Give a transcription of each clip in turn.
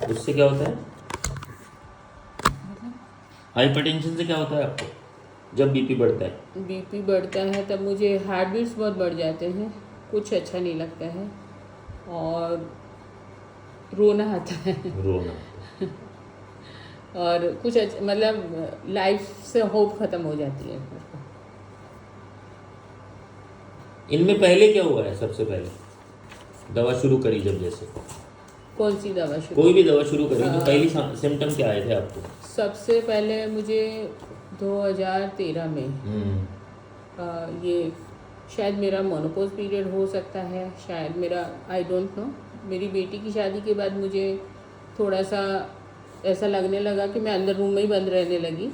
उससे क्या होता है? हाइपरटेंशन से क्या होता है आपको जब बीपी बढ़ता है? बीपी बढ़ता है तब मुझे हार्ट बीट्स बहुत बढ़ जाते हैं, कुछ अच्छा नहीं लगता है और रोना आता है रोना आता है। और कुछ मतलब लाइफ से होप ख़त्म हो जाती है मेरे को। इनमें पहले क्या हुआ है? सबसे पहले दवा शुरू करी जब, जैसे कौन सी दवा शुरू? कोई भी दवा शुरू करी तो पहली सिम्टम क्या आए थे आपको? सबसे पहले मुझे 2013 में ये शायद मेरा मोनोपोज पीरियड हो सकता है, शायद मेरा, आई डोंट नो। मेरी बेटी की शादी के बाद मुझे थोड़ा सा ऐसा लगने लगा कि मैं अंदर रूम में ही बंद रहने लगी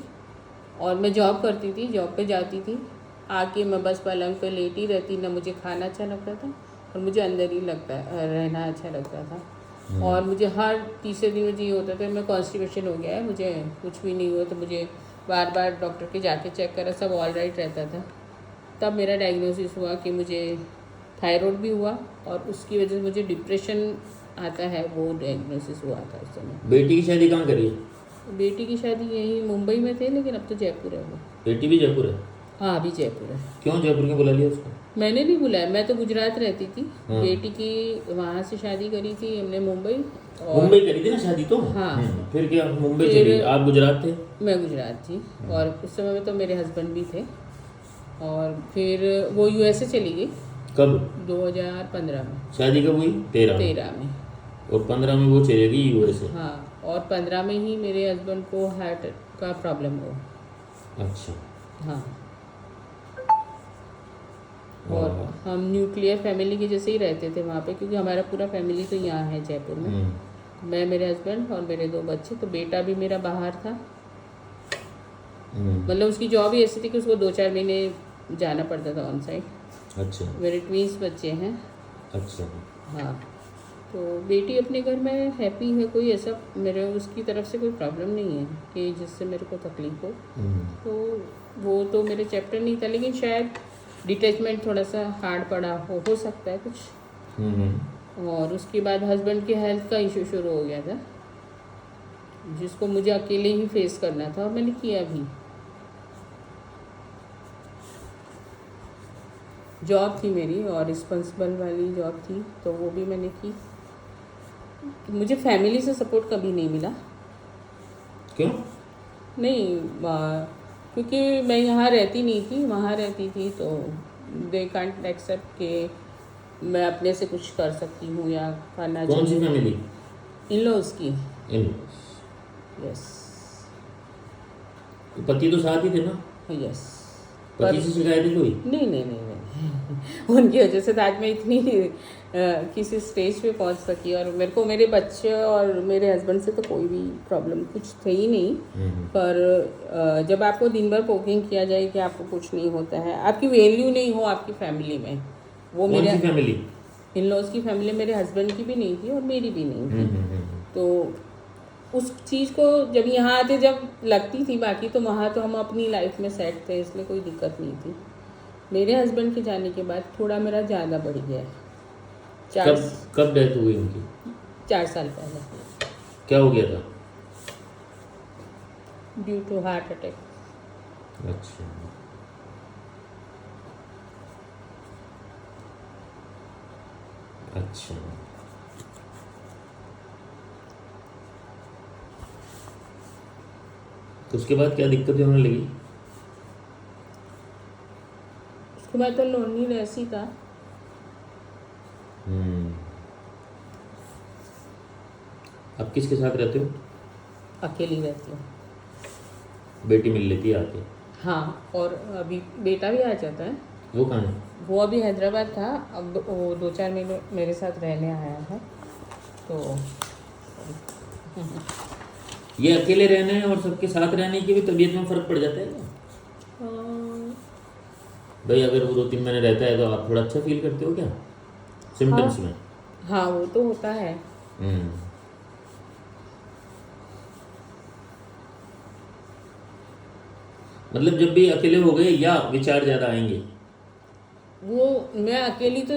और मैं जॉब करती थी, जॉब पे जाती थी, आके मैं बस पलंग पे लेटी रहती, ना मुझे खाना अच्छा लगता था और मुझे अंदर ही रहना अच्छा लगता था। और मुझे हर तीसरे दिन मुझे ये होता था मैं कॉन्स्टिपेशन हो गया है, मुझे कुछ भी नहीं हुआ, तो मुझे बार बार डॉक्टर के जाके चेक करा, सब ऑल राइट रहता था। तब मेरा डायग्नोसिस हुआ कि मुझे थायराइड भी हुआ और उसकी वजह से मुझे डिप्रेशन आता है, वो डायग्नोसिस हुआ था उस समय। बेटी की शादी कहाँ करी है? बेटी की शादी यहीं मुंबई में थे, लेकिन अब तो जयपुर है वो। बेटी भी जयपुर है? हाँ, अभी जयपुर है। क्यों जयपुर क्यों बुला लिया उसको? मैंने नहीं बुलाया, मैं तो गुजरात रहती थी। बेटी की वहाँ से शादी करी थी हमने मुंबई। और मुंबई करी थी ना शादी तो? हाँ। फिर क्या मुंबई फिर चली? आप गुजरात थे? मैं गुजरात थी और उस समय में तो मेरे हस्बैंड भी थे और फिर वो यूएसए चली गई। कब? 2015 में। शादी कब हुई? 13 में। 13 में। और 15 में वो चली गई यूएसए? हाँ, और 15 में ही मेरे हस्बैंड को हार्ट का प्रॉब्लम हुआ। अच्छा। हाँ, और हम न्यूक्लियर फैमिली के जैसे ही रहते थे वहाँ पे, क्योंकि हमारा पूरा फैमिली तो यहाँ है जयपुर में। मैं, मेरे हस्बैंड और मेरे 2 बच्चे, तो बेटा भी मेरा बाहर था। मतलब उसकी जॉब ही ऐसी थी कि उसको 2-4 महीने जाना पड़ता था ऑन साइट। अच्छा। मेरे ट्विंस बच्चे हैं। अच्छा। हाँ, तो बेटी अपने घर में हैप्पी है, कोई ऐसा मेरे उसकी तरफ से कोई प्रॉब्लम नहीं है कि जिससे मेरे को तकलीफ हो। तो वो तो मेरे चैप्टर नहीं था, लेकिन शायद डिटैचमेंट थोड़ा सा हार्ड पड़ा हो सकता है कुछ। और उसके बाद हस्बैंड की हेल्थ का इशू शुरू हो गया था, जिसको मुझे अकेले ही फेस करना था और मैंने किया भी। जॉब थी मेरी और रिस्पॉन्सिबल वाली जॉब थी, तो वो भी मैंने की। मुझे फैमिली से सपोर्ट कभी नहीं मिला। क्यों? नहीं, क्योंकि मैं यहाँ रहती नहीं थी, वहाँ रहती थी, तो दे कांट एक्सेप्ट कि मैं अपने से कुछ कर सकती हूँ या करना चाहिए। कौन सी फैमिली? इन-लॉज की। इन-लॉज। यस। पति तो साथ ही थे ना? यस। पति से शिकायत है कोई? नहीं नहीं नहीं नहीं उनकी वजह से तो आज मैं इतनी किसी स्टेज पे पहुंच सकी, और मेरे को मेरे बच्चे और मेरे हस्बैंड से तो कोई भी प्रॉब्लम कुछ थे ही नहीं। पर जब आपको दिन भर पोकिंग किया जाए कि आपको कुछ नहीं होता है, आपकी वैल्यू नहीं हो आपकी फैमिली में, वो कौन मेरे सी फैमिली? इन-लॉज की फैमिली मेरे हस्बैंड की भी नहीं थी और मेरी भी नहीं थी। तो उस चीज़ को जब यहाँ आते जब लगती थी, बाकी तो वहाँ तो हम अपनी लाइफ में सेट थे, इसलिए कोई दिक्कत नहीं थी। मेरे हस्बैंड के जाने के बाद थोड़ा मेरा ज़्यादा बढ़ गया। कब डेथ हुई उनकी? 4 साल पहले। क्या हो गया था? Due to heart attack. अच्छा। अच्छा। तो उसके बाद क्या दिक्कतें होने लगी? उसके बाद तो लोनलीनेस ही था। अब किसके साथ रहते हो? अकेली रहती हूँ। बेटी मिल लेती है आके? हाँ, और अभी बेटा भी आ जाता है। वो कहाँ है? वो अभी हैदराबाद था, अब वो 2-4 महीने मेरे साथ रहने आया है। तो ये अकेले रहने और सबके साथ रहने की भी तबीयत में फ़र्क पड़ जाता है क्या? भाई अगर वो 2-3 महीने रहता है तो आप थोड़ा अच्छा फील करते हो क्या सिम्टम्स में? हाँ, वो तो होता है। मतलब जब भी अकेले हो गए या विचार ज़्यादा आएंगे? वो मैं अकेली तो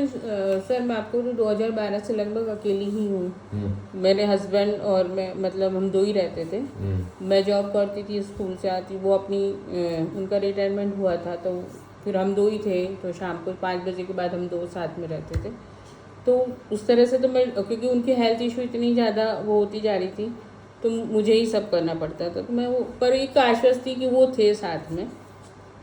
सर मैं आपको 2012 से लगभग अकेली ही हूँ। मेरे हस्बैंड और मैं मतलब हम दो ही रहते थे। मैं जॉब करती थी, स्कूल से आती, वो अपनी उनका रिटायरमेंट हुआ था तो फिर हम दो ही थे। तो शाम को 5 बजे के बाद हम दो साथ में रहते थे। तो उस तरह से तो मैं, क्योंकि उनकी हेल्थ इशू इतनी ज़्यादा वो होती जा रही थी तो मुझे ही सब करना पड़ता था। तो मैं वो पर एक आश्वस्त थी कि वो थे साथ में,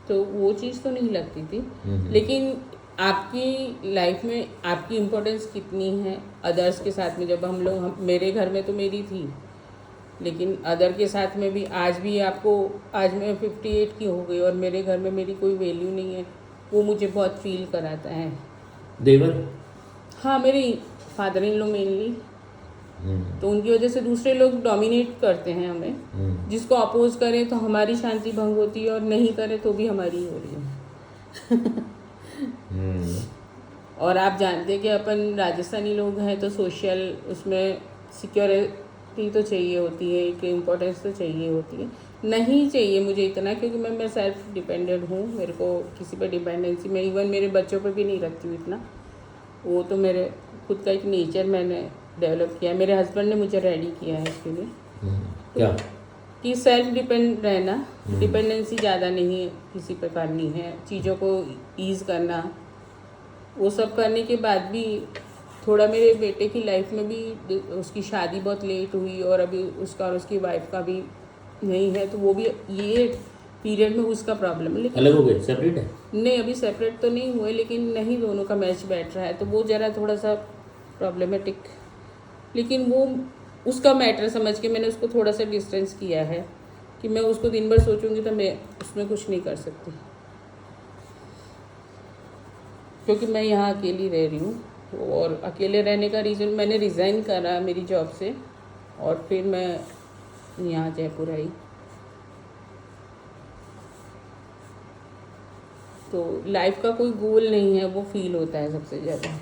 तो वो चीज़ तो नहीं लगती थी। लेकिन आपकी लाइफ में आपकी इम्पोर्टेंस कितनी है अदर्स के साथ में। जब हम मेरे घर में तो मेरी थी, लेकिन अदर के साथ में भी आज भी आपको, आज मैं 58 की हो गई और मेरे घर में मेरी कोई वैल्यू नहीं है, वो मुझे बहुत फील कराता है। देवर? हाँ, मेरे फादर इन लॉ मेनली, तो उनकी वजह से दूसरे लोग डोमिनेट करते हैं हमें। जिसको अपोज करें तो हमारी शांति भंग होती है और नहीं करें तो भी हमारी ही हो रही है। और आप जानते हैं कि अपन राजस्थानी लोग हैं तो सोशल उसमें सिक्योरिटी तो चाहिए होती है, एक इम्पोर्टेंस तो चाहिए होती है। नहीं चाहिए मुझे इतना, क्योंकि मैं सेल्फ डिपेंडेंट हूँ, मेरे को किसी पे डिपेंडेंसी, मैं इवन मेरे बच्चों पे भी नहीं रखती हूँ इतना। वो तो मेरे खुद का एक नेचर मैंने डेवलप किया है, मेरे हस्बैंड ने मुझे रेडी किया है इसके लिए। क्या? कि सेल्फ डिपेंड रहना, डिपेंडेंसी ज़्यादा नहीं है, किसी पे करनी है, चीज़ों को ईज़ करना। वो सब करने के बाद भी थोड़ा मेरे बेटे की लाइफ में भी उसकी शादी बहुत लेट हुई और अभी उसका और उसकी वाइफ का भी नहीं है, तो वो भी ये पीरियड में उसका प्रॉब्लम है। लेकिन अलग हो गए, सेपरेट है? नहीं, अभी सेपरेट तो नहीं हुए, लेकिन नहीं दोनों का मैच बैठ रहा है, तो वो ज़रा थोड़ा सा प्रॉब्लमेटिक। लेकिन वो उसका मैटर समझ के मैंने उसको थोड़ा सा डिस्टेंस किया है कि मैं उसको दिन भर सोचूंगी तो मैं उसमें कुछ नहीं कर सकती, क्योंकि मैं यहाँ अकेली रह रही हूँ। और अकेले रहने का रीज़न, मैंने रिज़ाइन करा मेरी जॉब से और फिर मैं यहाँ जयपुर आई। तो लाइफ का कोई गोल नहीं है, वो फील होता है सबसे ज़्यादा।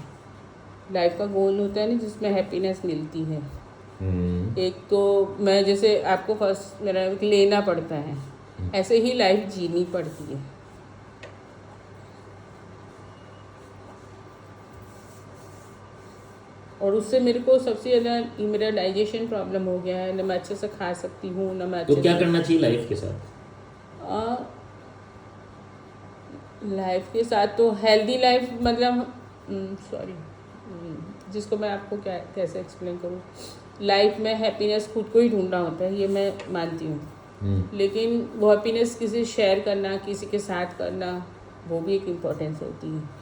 लाइफ का गोल होता है ना जिसमें हैप्पीनेस मिलती है। एक तो मैं जैसे आपको फर्स्ट मेरा लेना पड़ता है, ऐसे ही लाइफ जीनी पड़ती है। और उससे मेरे को सबसे ज़्यादा मेरा डाइजेशन प्रॉब्लम हो गया है, न मैं अच्छे से खा सकती हूँ, न मैं अच्छे तो क्या करना चाहिए लाइफ के साथ? लाइफ के साथ तो हेल्दी लाइफ, मतलब सॉरी जिसको मैं आपको क्या कैसे एक्सप्लेन करूँ। लाइफ में हैप्पीनेस खुद को ही ढूंढना होता है, ये मैं मानती हूँ। लेकिन वो हैप्पीनेस किसी शेयर करना, किसी के साथ करना, वो भी एक इम्पोर्टेंस होती है।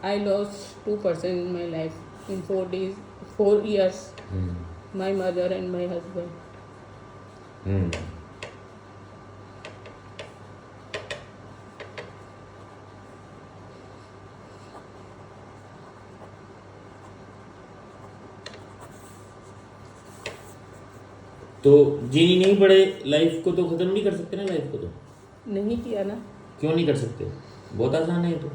I lost 2 person in my life in 4 years. My mother and my husband. तो जीनी नहीं पड़े लाइफ को तो खत्म नहीं कर सकते ना, लाइफ को तो नहीं किया ना। क्यों नहीं कर सकते? बहुत आसान है, तो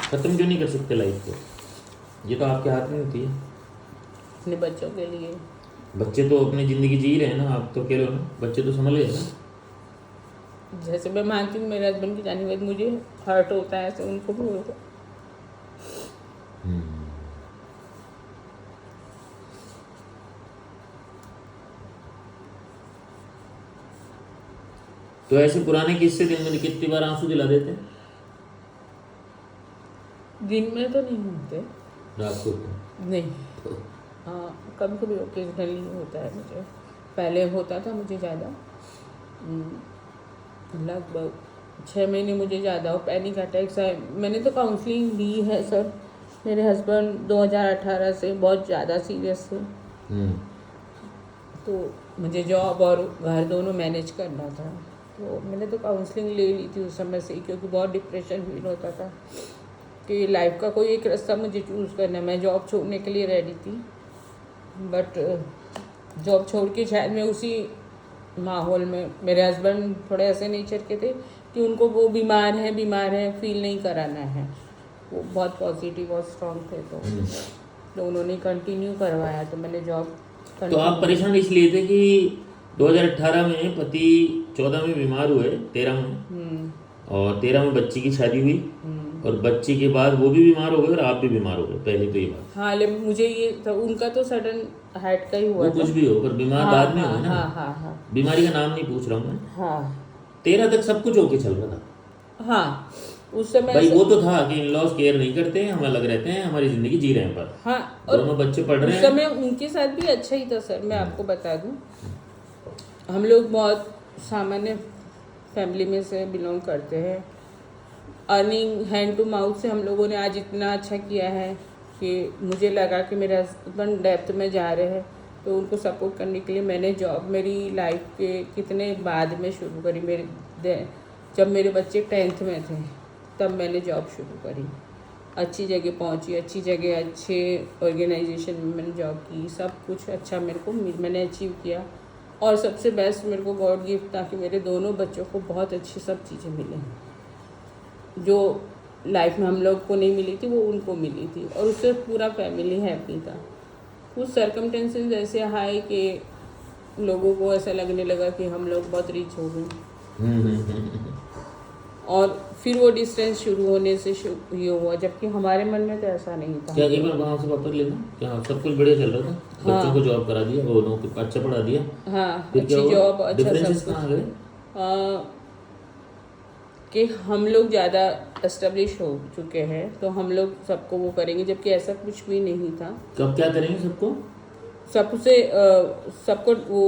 खत्म क्यों नहीं कर सकते लाइफ को? ये तो आपके हाथ में होती है। अपने बच्चों के लिए। बच्चे तो अपनी ज़िंदगी जी रहे हैं ना, आप तो अकेले हो ना, बच्चे तो संभल गए ना। जैसे मैं मानती हूँ मेरे हस्बैंड की जाने के बाद मुझे हर्ट होता है, ऐसे उनको भी होता है। तो ऐसे पुराने किस्से दिन में कितनी बार आंसू दिला देते हैं? दिन में तो नहीं होते, रात को? नहीं। हाँ, कभी कभी ओकेजनली होता है मुझे। पहले होता था मुझे ज़्यादा, लगभग 6 महीने मुझे ज़्यादा हो पैनिक अटैक्स आए। मैंने तो काउंसलिंग ली है सर। मेरे हस्बैंड 2018 से बहुत ज़्यादा सीरियस थे, तो मुझे जॉब और घर दोनों मैनेज करना था, तो मैंने तो काउंसलिंग ले ली थी उस समय से, क्योंकि बहुत डिप्रेशन फील होता था कि लाइफ का कोई एक रास्ता मुझे चूज़ करना है। मैं जॉब छोड़ने के लिए रेडी थी, बट जॉब छोड़ के शायद मैं उसी माहौल में, मेरे हस्बैंड थोड़े ऐसे नेचर के थे कि उनको वो बीमार है फील नहीं कराना है। वो बहुत पॉजिटिव और स्ट्रॉन्ग थे, तो उन्होंने कंटिन्यू करवाया, तो मैंने जॉब तो आप परेशान इसलिए थे कि 2018 में पति 14 में बीमार हुए, 13 में, और 13 में बच्ची की शादी हुई, और बच्ची के बाद वो भी बीमार हो गए और आप भी बीमार हो गए। पहले तो ये बात। हाँ, लेकिन मुझे ये तो उनका तो सडन हार्ट का ही हुआ वो था। कुछ भी हो, पर बीमार बाद में हुए ना। हाँ। बीमारी का नाम नहीं पूछ रहा हूँ मैं। हाँ 13 तक सब कुछ ओके चल रहा था। हाँ, उस समय भाई वो तो था कि इन लॉज केयर नहीं करते हैं, हम अलग रहते हैं, हमारी जिंदगी जी रहे हैं, पर हाँ, और दोनों बच्चे पढ़ रहे उस हैं। समय उनके साथ भी अच्छा ही था सर। मैं आपको बता दूं, हम लोग बहुत सामान्य फैमिली में से बिलोंग करते हैं। अर्निंग हैंड टू माउथ से हम लोगों ने आज इतना अच्छा किया है कि मुझे लगा कि मेरे हस्बैंड डेप्थ में जा रहे हैं, तो उनको सपोर्ट करने के लिए मैंने जॉब मेरी लाइफ के कितने बाद में शुरू करी। जब मेरे बच्चे 10th में थे तब मैंने जॉब शुरू करी। अच्छी जगह पहुंची, अच्छी जगह, अच्छे ऑर्गेनाइजेशन में मैंने जॉब की। सब कुछ अच्छा मैंने अचीव किया, और सबसे बेस्ट मेरे को गॉड गिफ्ट था कि मेरे दोनों बच्चों को बहुत अच्छी सब चीज़ें मिली जो लाइफ में हम लोग को नहीं मिली थी, वो उनको मिली थी, और उससे पूरा फैमिली हैप्पी था। कुछ सर्कमटेंसेस ऐसे आए कि लोगों को ऐसा लगने लगा कि हम लोग बहुत रिच हो गए, और फिर वो डिस्टेंस शुरू होने से ये हुआ, जबकि हमारे मन में तो ऐसा नहीं था। क्या एक बार वहाँ से वापस लेना, क्या सब कुछ बढ़िया चल रहा था? बच्चों को जॉब करा दिया, वो लोगों को अच्छा पढ़ा दिया, हाँ, फिर अच्छी जॉब, अच्छा डिफरेंसेस सब कहाँ आ कुछ। गए? कि हम लोग ज़्यादा एस्टेब्लिश हो चुके हैं, तो हम लोग सबको वो करेंगे, जबकि ऐसा कुछ भी नहीं था। कब क्या करेंगे सबको? सबको वो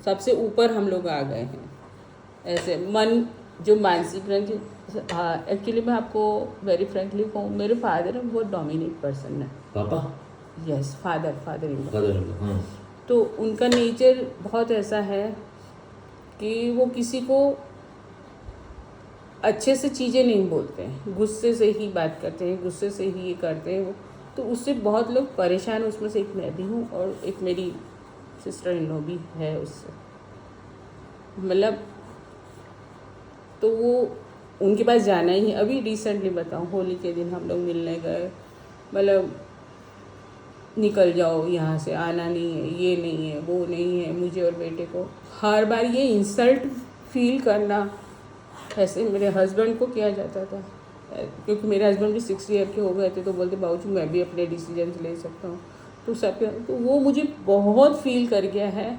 सबसे ऊपर हम लोग आ गए हैं। ऐसे मन जो मानसिक रंज। हाँ, एक्चुअली मैं आपको वेरी फ्रेंकली कहूँ, मेरे फादर बहुत डोमिनेट पर्सन है। पापा? Yes, father in law. हाँ। तो उनका नेचर बहुत ऐसा है कि वो किसी को अच्छे से चीज़ें नहीं बोलते हैं, गुस्से से ही बात करते हैं, गुस्से से ही ये करते हैं। तो उससे बहुत लोग परेशान हैं। उसमें से एक मैं भी हूँ, और एक मेरी सिस्टर इन लॉ भी है उससे। मतलब तो वो उनके पास जाना ही है। अभी रिसेंटली बताऊँ, होली के दिन हम लोग मिलने गए, मतलब निकल जाओ यहाँ से, आना नहीं है, ये नहीं है, वो नहीं है। मुझे और बेटे को हर बार ये इंसल्ट फील करना ऐसे मेरे हस्बैंड को किया जाता था, क्योंकि मेरे हस्बैंड भी 60 ईयर के हो गए थे, तो बोलते बाबूजी मैं भी अपने डिसीजन ले सकता हूँ। तो वो मुझे बहुत फील कर गया है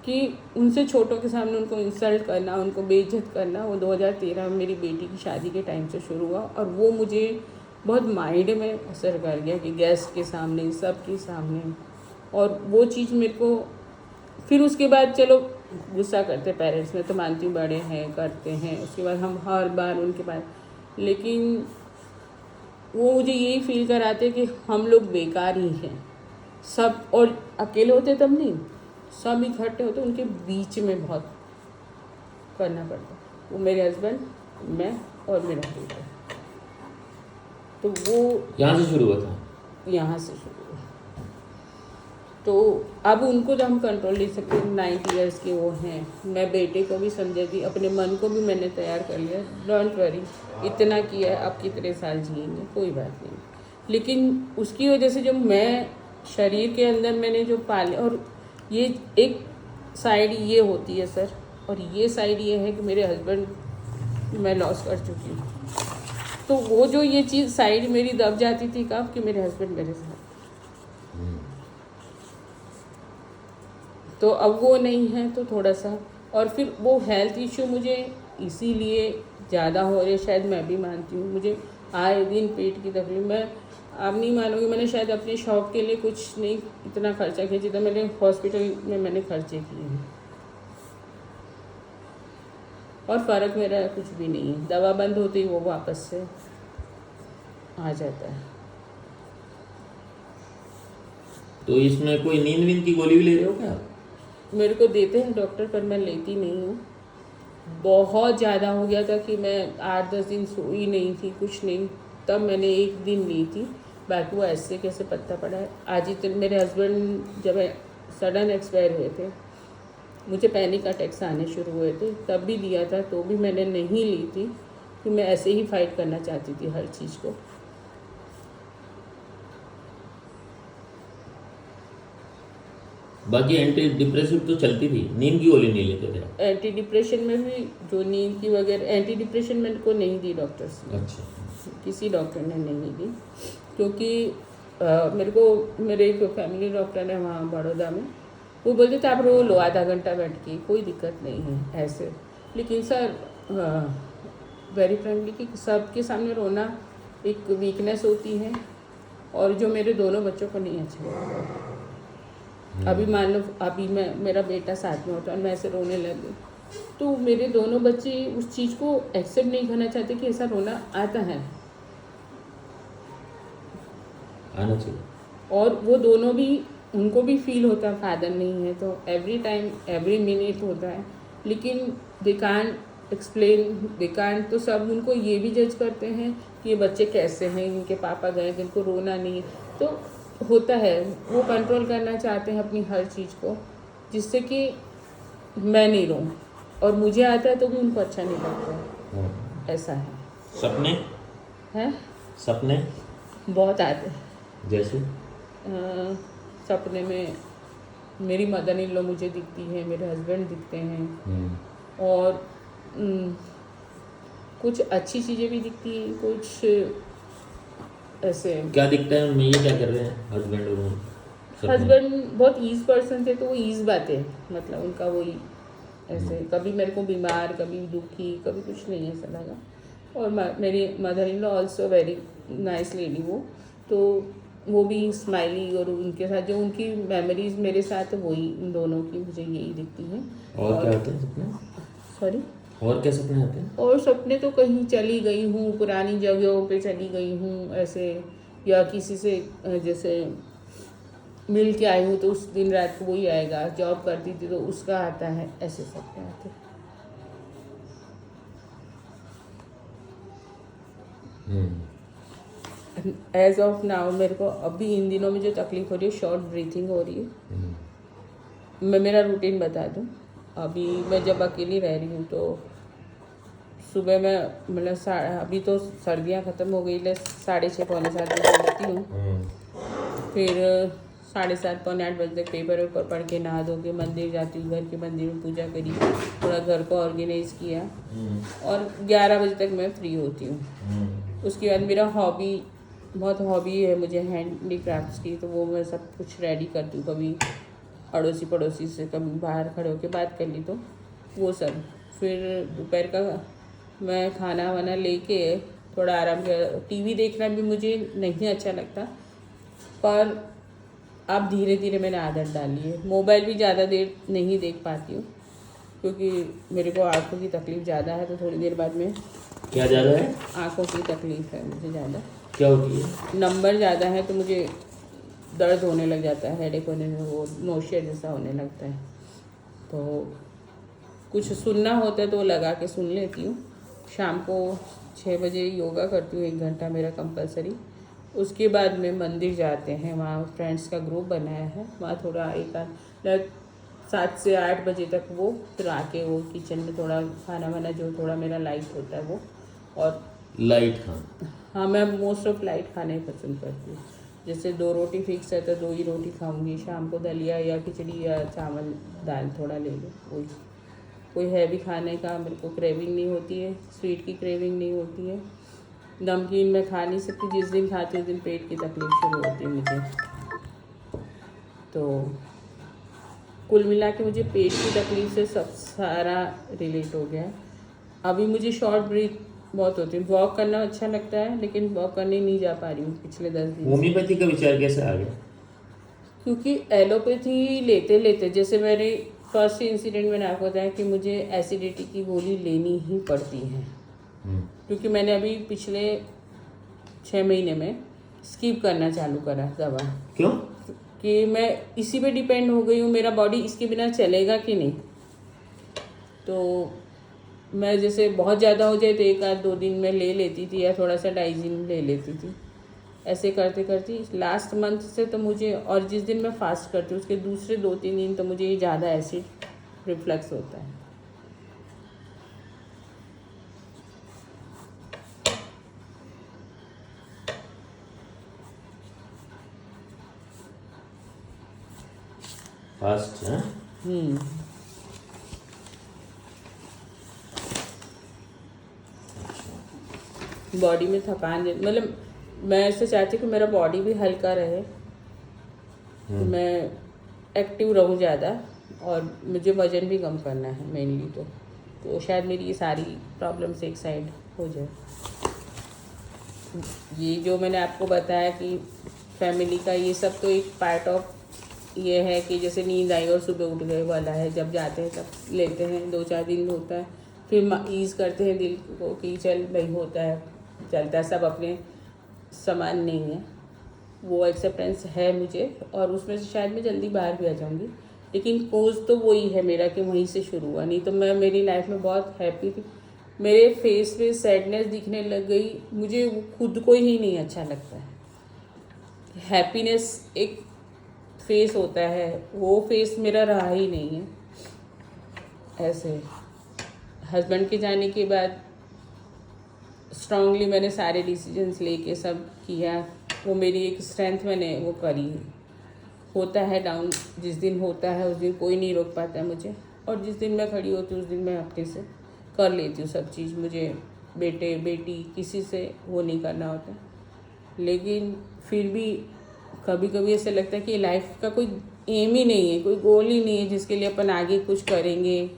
कि उनसे छोटों के सामने उनको इंसल्ट करना, उनको बेइज्जत करना। वो 2013 में मेरी बेटी की शादी के टाइम से शुरू हुआ, और वो मुझे बहुत माइंड में असर कर गया कि गेस्ट के सामने, सबके सामने। और वो चीज़ मेरे को फिर उसके बाद, चलो गुस्सा करते पेरेंट्स, में तो मानती हूँ बड़े हैं, करते हैं, उसके बाद हम हर बार उनके पास, लेकिन वो मुझे यही फील कराते कि हम लोग बेकार ही हैं सब। और अकेले होते तब नहीं, सब इकट्ठे होते, उनके बीच में बहुत करना पड़ता। वो मेरे हस्बैंड, मैं और मेरा बेटा। तो वो यहाँ से शुरू हुआ था? यहाँ से शुरू हुआ। तो अब उनको तो हम कंट्रोल नहीं सकते, 90 ईयर्स के वो हैं। मैं बेटे को भी समझा दी, अपने मन को भी मैंने तैयार कर लिया, डोंट वरी, इतना किया है, आप कितने साल जिएंगे, कोई बात नहीं। लेकिन उसकी वजह से जो मैं शरीर के अंदर मैंने जो पाले, और ये एक साइड ये होती है सर, और ये साइड ये है कि मेरे हस्बैंड मैं लॉस कर चुकी हूँ। तो वो जो ये चीज़ साइड मेरी दब जाती थी कब, कि मेरे हस्बैंड मेरे साथ, तो अब वो नहीं है, तो थोड़ा सा। और फिर वो हेल्थ इशू मुझे इसीलिए ज़्यादा हो रहे, शायद मैं भी मानती हूँ। मुझे आए दिन पेट की तकलीफ, मैं आप नहीं मानोगे, मैंने शायद अपने शौक़ के लिए कुछ नहीं इतना खर्चा किया जितना मैंने हॉस्पिटल में मैंने खर्चे किए हैं, और फ़र्क मेरा कुछ भी नहीं है। दवा बंद होती ही वो वापस से आ जाता है। तो इसमें कोई नींद वींद की गोली भी ले रहे हो क्या? मेरे को देते हैं डॉक्टर, पर मैं लेती नहीं हूँ। बहुत ज़्यादा हो गया था कि मैं 8-10 दिन सोई नहीं थी, कुछ नहीं, तब मैंने एक दिन ली थी, बाकी वो ऐसे कैसे पत्ता पड़ा है। आज ही तो मेरे हस्बैंड जब सडन एक्सपायर हुए थे, मुझे पैनिक अटैक्स आने शुरू हुए थे, तब भी लिया था, तो भी मैंने नहीं ली थी, कि मैं ऐसे ही फाइट करना चाहती थी हर चीज़ को। बाकी एंटी डिप्रेसिव तो चलती थी, नींद की गोली नहीं लेते थे आप? एंटी डिप्रेशन में भी जो नींद की वगैरह, एंटी डिप्रेशन मेरे को नहीं दी डॉक्टर्स ने, अच्छा। किसी डॉक्टर ने नहीं दी, क्योंकि मेरे को मेरे एक फैमिली डॉक्टर है वहाँ बड़ौदा में, वो बोलते थे आप रो लो आधा घंटा बैठ के, कोई दिक्कत नहीं है ऐसे। लेकिन सर वेरी फ्रेंकली कि सबके सामने रोना एक वीकनेस होती है, और जो मेरे दोनों बच्चों को नहीं अच्छा लगता। अभी मान लो अभी मेरा बेटा साथ में होता और मैं ऐसे रोने लगी, तो मेरे दोनों बच्चे उस चीज़ को एक्सेप्ट नहीं करना चाहते कि ऐसा रोना आता है, आना चाहिए। और वो दोनों भी, उनको भी फील होता है फादर नहीं है तो एवरी टाइम एवरी मिनट होता है, लेकिन they can't explain, they can't, तो सब उनको ये भी जज करते हैं कि ये बच्चे कैसे हैं, इनके पापा गए जिनको रोना नहीं है, तो होता है वो कंट्रोल करना चाहते हैं अपनी हर चीज़ को, जिससे कि मैं नहीं रोऊं, और मुझे आता है तो भी उनको अच्छा नहीं लगता, ऐसा है। सपने हैं सपने बहुत आते हैं। जैसे सपने में मेरी मदर इन लॉ मुझे दिखती है, मेरे हस्बैंड दिखते हैं, और कुछ अच्छी चीज़ें भी दिखती हैं, कुछ ऐसे। क्या दिखता है उनमें, ये क्या कर रहे हैं हस्बैंड और सपने? हस्बैंड बहुत ईज पर्सन थे, तो वो ईज बातें, मतलब उनका वही ऐसे, कभी मेरे को बीमार, कभी दुखी, कभी कुछ नहीं ऐसा लगा। और मेरी mother in law also very nice lady, वो तो वो भी स्माइली, और उनके साथ जो उनकी मेमोरीज मेरे साथ है वही इन दोनों की मुझे यही दिखती हैं। और क्या आते हैं सपने? सॉरी, और क्या सपने आते हैं? और सपने तो कहीं चली गई हूँ, पुरानी जगहों पे चली गई हूँ ऐसे, या किसी से जैसे मिल के आई हूँ तो उस दिन रात को वही आएगा, जॉब करती थी तो उसका आता है, ऐसे सपने आते हैं। एज ऑफ नाउ मेरे को अभी इन दिनों में जो तकलीफ हो रही है, शॉर्ट ब्रीथिंग हो रही है। मैं मेरा रूटीन बता दूं, अभी मैं जब अकेली रह रही हूँ तो सुबह में मतलब अभी तो सर्दियाँ ख़त्म हो गई, 6:30 पौने 7 बजे उठती हूँ, फिर 7:30 पौने 8 बजे तक पेपर वेपर पढ़ के नहा धो के मंदिर जाती हूँ, घर के मंदिर में पूजा करी, थोड़ा घर को ऑर्गेनाइज किया, और 11 बजे तक मैं फ्री होती हूँ। उसके बाद मेरा बहुत हॉबी है मुझे हैंडीक्राफ्ट्स की, तो वो मैं सब कुछ रेडी करती हूँ, कभी अड़ोसी पड़ोसी से कभी बाहर खड़े होकर बात कर ली तो वो सब। फिर दोपहर का मैं खाना वाना लेके थोड़ा आराम किया। टीवी देखना भी मुझे नहीं अच्छा लगता, पर अब धीरे धीरे मैंने आदत डाली है। मोबाइल भी ज़्यादा देर नहीं देख पाती हूँ, क्योंकि मेरे को आँखों की तकलीफ़ ज़्यादा है, तो थोड़ी देर बाद में। क्या ज़्यादा है? आँखों की तकलीफ़ है मुझे ज़्यादा। क्या होती है? नंबर ज़्यादा है तो मुझे दर्द होने लग जाता है, हेडेक होने में, वो नोशिया जैसा होने लगता है, तो कुछ सुनना होता है तो लगा के सुन लेती हूँ। शाम को 6 बजे योगा करती हूँ, 1 घंटा मेरा कंपलसरी। उसके बाद में मंदिर जाते हैं, वहाँ फ्रेंड्स का ग्रुप बनाया है, वहाँ थोड़ा एक 7 से 8 बजे तक वो, फिर आके वो किचन में थोड़ा खाना वाना जो थोड़ा मेरा लाइट होता है वो, और लाइट खाना? हाँ, मैं मोस्ट ऑफ लाइट खाना ही पसंद करती हूँ। जैसे 2 रोटी फिक्स है तो 2 ही रोटी खाऊंगी, शाम को दलिया या खिचड़ी या चावल दाल थोड़ा ले लो, कोई हैवी खाने का मेरे को क्रेविंग नहीं होती है, स्वीट की क्रेविंग नहीं होती है। नमकीन मैं खा नहीं सकती, जिस दिन खाती हूँ उस दिन पेट की तकलीफ शुरू होती है मुझे। तो कुल मिला के मुझे पेट की तकलीफ से सब सारा रिलेट हो गया है। अभी मुझे शॉर्ट ब्रीथ बहुत होती है, वॉक करना अच्छा लगता है, लेकिन वॉक करने नहीं जा पा रही हूँ पिछले 10 दिन से। होम्योपैथी का विचार कैसे आ गया? क्योंकि एलोपैथी लेते लेते, जैसे मेरे फर्स्ट इंसिडेंट मैंने आपको बताया कि मुझे एसिडिटी की गोली लेनी ही पड़ती है, क्योंकि मैंने अभी पिछले 6 महीने में स्किप करना चालू करा दवा। क्यों? कि मैं इसी पे डिपेंड हो गई हूँ, मेरा बॉडी इसके बिना चलेगा कि नहीं। तो मैं जैसे बहुत ज़्यादा हो जाए तो 1 आध 2 दिन में ले लेती थी, या थोड़ा सा डाइजिन ले लेती थी। ऐसे करते करते लास्ट मंथ से तो मुझे, और जिस दिन मैं फास्ट करती हूँ उसके दूसरे 2-3 दिन तो मुझे ज़्यादा एसिड रिफ्लक्स होता है। फास्ट है। बॉडी में थकान मतलब मैं ऐसे चाहती हूँ कि मेरा बॉडी भी हल्का रहे, तो मैं एक्टिव रहूँ ज़्यादा, और मुझे वज़न भी कम करना है मेनली। तो शायद मेरी ये सारी प्रॉब्लम्स एक साइड हो जाए। ये जो मैंने आपको बताया कि फैमिली का ये सब तो एक पार्ट ऑफ ये है कि जैसे नींद आई और सुबह उठ गए वाला है, जब जाते हैं तब लेते हैं, 2-4 दिन होता है, फिर ईज़ करते हैं दिल को कि चल भाई होता है, चलता है, सब अपने समान नहीं है। वो एक्सेप्टेंस है मुझे, और उसमें से शायद मैं जल्दी बाहर भी आ जाऊँगी। लेकिन कोज तो वही है मेरा कि वहीं से शुरू हुआ, नहीं तो मैं मेरी लाइफ में बहुत हैप्पी थी। मेरे फेस पे सैडनेस दिखने लग गई, मुझे खुद को ही नहीं अच्छा लगता है। हैप्पीनेस एक फेस होता है, वो फेस मेरा रहा ही नहीं है। ऐसे हस्बैंड के जाने के बाद स्ट्रांगली मैंने सारे डिसीजंस लेके सब किया, वो मेरी एक स्ट्रेंथ मैंने वो करी। होता है डाउन, जिस दिन होता है उस दिन कोई नहीं रोक पाता मुझे, और जिस दिन मैं खड़ी होती हूँ उस दिन मैं अपने से कर लेती हूँ सब चीज़। मुझे बेटे बेटी किसी से वो नहीं करना होता, लेकिन फिर भी कभी कभी ऐसा लगता है कि लाइफ का कोई एम ही नहीं है, कोई गोल ही नहीं है जिसके लिए अपन आगे कुछ करेंगे।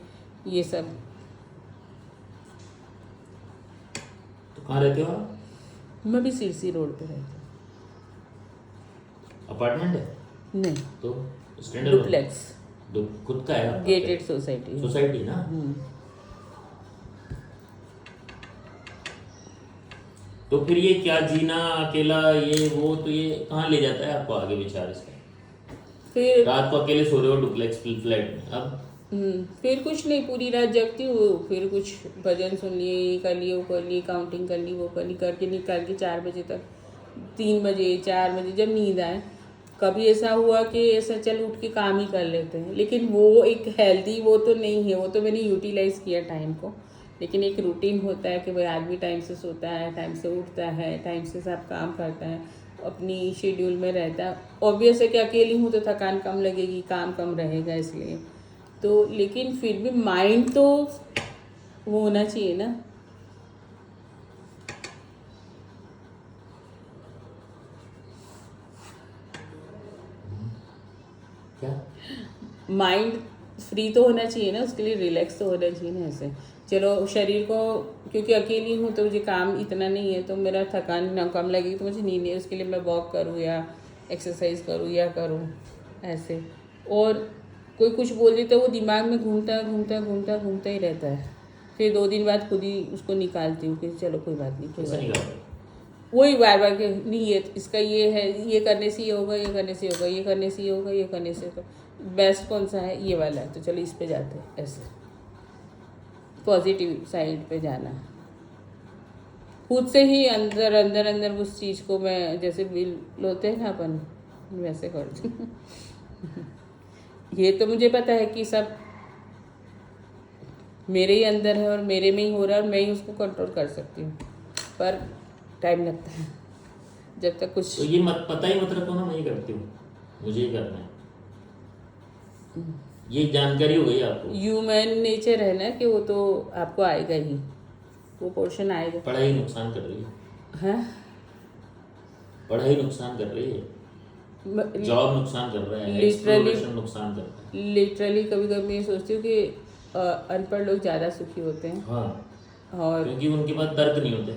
ये सब। तो कहाँ रहते हो आप? मैं भी सिरसी रोड पे रहती हूँ। अपार्टमेंट है? नहीं, तो स्टैंडर्ड डुप्लेक्स, खुद का है? Gated society. सोसाइटी ना? तो फिर ये क्या जीना अकेला, ये वो, तो ये कहाँ ले जाता है आपको आगे विचार इसका? फिर रात को अकेले सो रहे हो डुप्लेक्स फ्लैट में, अब फिर कुछ नहीं, पूरी रात जगती हूँ, फिर कुछ भजन सुन लिए, ये कर लिए, वो कर लिए, काउंटिंग कर ली, वो कर ली, करके निकाल के 4 बजे तक, 3 बजे 4 बजे जब नींद आए। कभी ऐसा हुआ कि ऐसा चल उठ के काम ही कर लेते हैं, लेकिन वो एक हेल्दी वो तो नहीं है। वो तो मैंने यूटिलाइज किया टाइम को, लेकिन एक रूटीन होता है कि भाई आदमी टाइम से सोता है, टाइम से उठता है, टाइम से सब काम करता है, अपनी शेड्यूल में रहता है। ऑब्वियस है कि अकेली हूँ तो थकान कम लगेगी, काम कम रहेगा, इसलिए तो। लेकिन फिर भी माइंड तो वो होना चाहिए ना। क्या माइंड फ्री तो होना चाहिए ना, उसके लिए रिलैक्स तो होना चाहिए ना। ऐसे चलो शरीर को, क्योंकि अकेली हूँ तो मुझे काम इतना नहीं है, तो मेरा थकान ना कम लगेगी तो मुझे नींद नहीं है, उसके लिए मैं वॉक करूँ या एक्सरसाइज करूँ या करूँ ऐसे। और कोई कुछ बोल देता है, वो दिमाग में घूमता घूमता घूमता घूमता ही रहता है। फिर 2 दिन बाद खुद ही उसको निकालती हूँ कि चलो कोई बात नहीं, कोई बात नहीं। वही बार बार के नहीं, ये इसका ये है, ये करने से ये होगा, ये करने से होगा, ये करने से ये होगा, ये करने से होगा, बेस्ट कौन सा है, ये वाला है, तो चलो इस पे जाते हैं। ऐसे पॉजिटिव साइड पे जाना, खुद से ही अंदर अंदर अंदर उस चीज़ को मैं, जैसे बिल होते हैं ना अपन, वैसे करती हूँ। ये तो मुझे पता है कि सब मेरे ही अंदर है और मेरे में ही हो रहा है और मैं ही उसको कंट्रोल कर सकती हूँ, पर टाइम लगता है जब तक कुछ। तो ये मत पता ही मत रखो ना, मैं ही करती हूँ, मुझे ही करना है, ये जानकारी हो गई आपको। ह्यूमन नेचर है ना कि वो तो आपको आएगा ही, वो पोर्शन आएगा। पढ़ाई नुकसान कर रही है, हाँ, पढ़ाई नुकसान कर रही है, जॉब नुकसान कर रहा है, एक्सप्लोरेशन नुकसान कर रहा है। लिटरली कभी कभी मैं सोचती हूँ कि अनपढ़ लोग ज़्यादा सुखी होते हैं। हाँ, और क्योंकि उनके पास तर्क नहीं होते।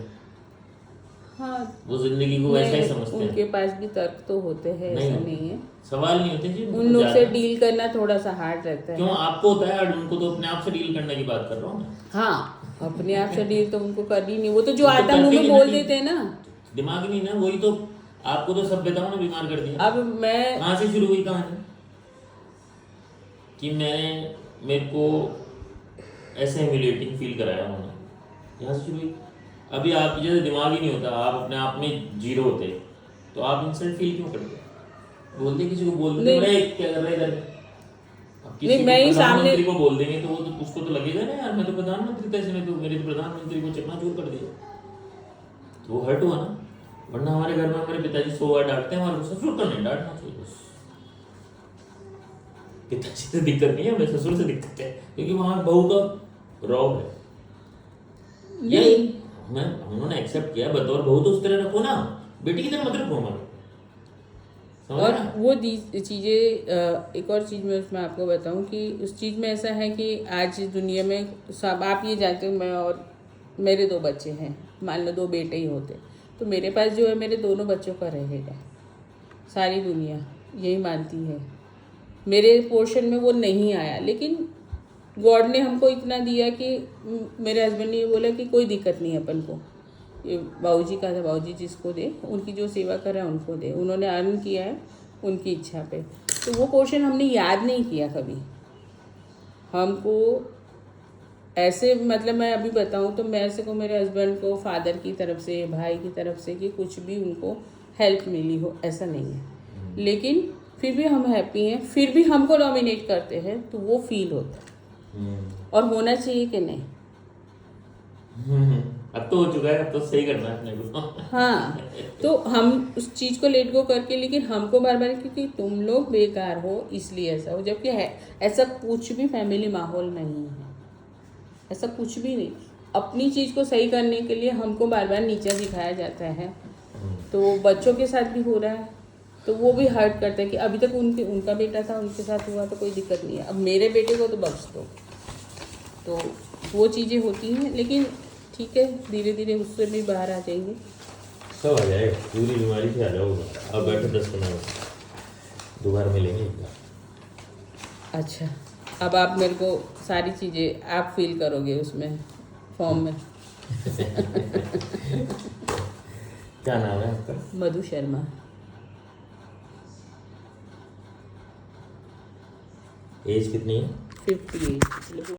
हाँ, वो जिंदगी को वैसा ही समझते हैं। उनके पास भी तर्क तो होते हैं, ऐसा नहीं है, सवाल नहीं होते जी। उन लोग से डील करना थोड़ा सा हार्ड रहता है। क्यों आपको होता है, उनको तो अपने आप से डील करने की बात कर रहा हूँ मैं। हाँ, अपने आप से डील तो उनको करनी नहीं, वो तो जो आता मुंह में बोल देते हैं ना, दिमाग नहीं ना, वही तो आपको तो सभ्यताओं ने बीमार कर दिया। अब मैं कहाँ से शुरू हुई कहानी कि मेरे को ऐसे ह्यूमिलेटिंग फील कराया उन्होंने, यहाँ से शुरू हुई। अभी आप जैसे दिमाग ही नहीं होता, आप अपने आप में जीरो होते, तो आप इंसल्ट फील क्यों करते? बोलते किसी को बोल देते बड़े क्या कर रहे इधर। अब किसी को प्रधानमंत्री को बोल देंगे तो वो तो उसको तो लगेगा ना, यार मैं तो प्रधानमंत्री था, इसने तो मेरे प्रधानमंत्री को चकनाचूर कर दिया, तो वो हर्ट हुआ ना। वरना हमारे घर में हमारे पिताजी 100 बार डांटते हैं, हमारे ससुर तो नहीं डांटना चाहिए बस। पिताजी से दिक्कत नहीं है, हमें ससुर से दिक्कत है, क्योंकि वहाँ बहू का रॉब है। यही मैं उन्होंने एक्सेप्ट किया, बतौर बहू तो उस तरह रखो ना, बेटी की तरह मत रखो हमारे। और वो चीज़ें एक और चीज़ मैं उसमें आपको बताऊं कि उस चीज़ में ऐसा है कि आज दुनिया में सब आप ये जानते हो, मैं और मेरे 2 बच्चे हैं, मान लो 2 बेटे ही होते तो मेरे पास जो है मेरे दोनों बच्चों का रहेगा। सारी दुनिया यही मानती है, मेरे पोर्शन में वो नहीं आया, लेकिन गॉड ने हमको इतना दिया कि मेरे हस्बैंड ने ये बोला कि कोई दिक्कत नहीं है अपन को, ये बाबूजी का था, बाबूजी जिसको दे, उनकी जो सेवा करा उनको दे, उन्होंने अर्न किया है उनकी इच्छा पे, तो वो पोर्शन हमने याद नहीं किया कभी। हमको ऐसे मतलब मैं अभी बताऊं तो मैं ऐसे को मेरे हस्बैंड को फादर की तरफ से, भाई की तरफ से कि कुछ भी उनको हेल्प मिली हो ऐसा नहीं है, लेकिन फिर भी हम हैप्पी हैं, फिर भी हमको नॉमिनेट करते हैं तो वो फील होता है। और होना चाहिए कि नहीं? अब तो हो चुका है, अब तो सही करना है अपने को। हाँ, तो हम उस चीज़ को लेट गो करके, लेकिन हमको बार बार क्योंकि तुम लोग बेकार हो इसलिए ऐसा हो, जबकि है ऐसा कुछ भी फैमिली माहौल नहीं है, ऐसा कुछ भी नहीं। अपनी चीज़ को सही करने के लिए हमको बार बार नीचा दिखाया जाता है, तो बच्चों के साथ भी हो रहा है, तो वो भी हर्ट करता है कि अभी तक उनका बेटा था, उनके साथ हुआ तो कोई दिक्कत नहीं है, अब मेरे बेटे को तो बख्श दो। तो वो चीज़ें होती हैं, लेकिन ठीक है, धीरे धीरे उससे भी बाहर आ जाएंगे, सब आ जाएगा, पूरी बीमारी से आ जाओगे। अब बैठो 10-15 मिनट, दोबारा मिलेंगे एक बार। अच्छा, अब आप मेरे को सारी चीज़ें आप फील करोगे उसमें फॉर्म में। क्या नाम है आपका? मधु शर्मा। एज कितनी है? 58।